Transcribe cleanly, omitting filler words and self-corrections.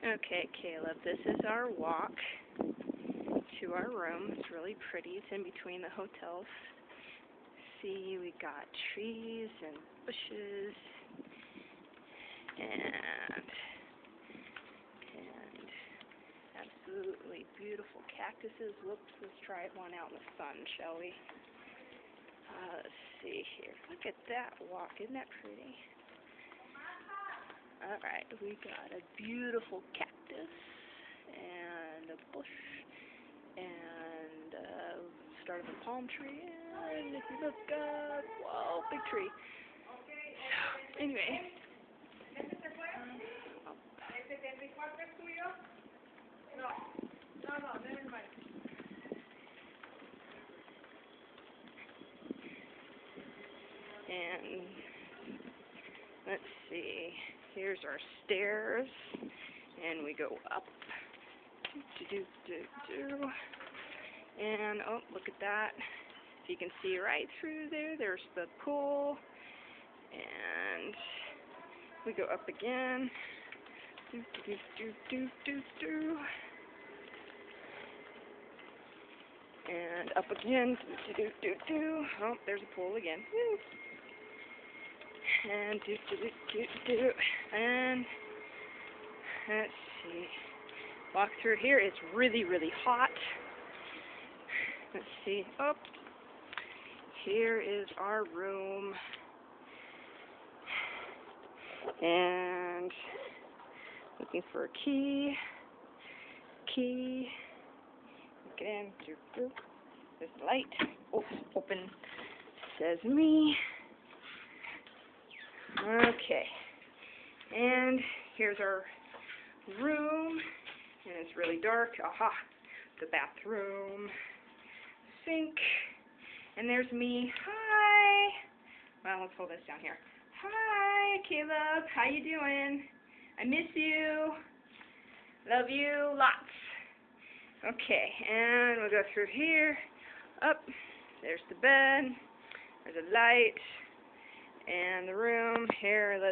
Okay, Caleb, this is our walk to our room. It's really pretty. It's in between the hotels. See, we got trees and bushes and absolutely beautiful cactuses. Whoops, let's try one out in the sun, shall we? Let's see here. Look at that walk. Isn't that pretty? Alright, we got a beautiful cactus and a bush and start of a palm tree, and if you look up, whoa, big tree. So, anyway. And let's see, here's our stairs, and we go up. And oh, look at that. So you can see right through there. There's the pool, and we go up again. And up again. Oh, there's a pool again. And and let's see. Walk through here. It's really, really hot. Let's see. Oh, here is our room. And looking for a key. Get in. There's the light. Oh, open. Says me. Okay. And here's our room. And it's really dark. Aha. The bathroom. Sink. And there's me. Hi. Well, let's hold this down here. Hi, Caleb. How you doing? I miss you. Love you lots. Okay, and we'll go through here. Up. There's the bed. There's a light. And the room. Here, and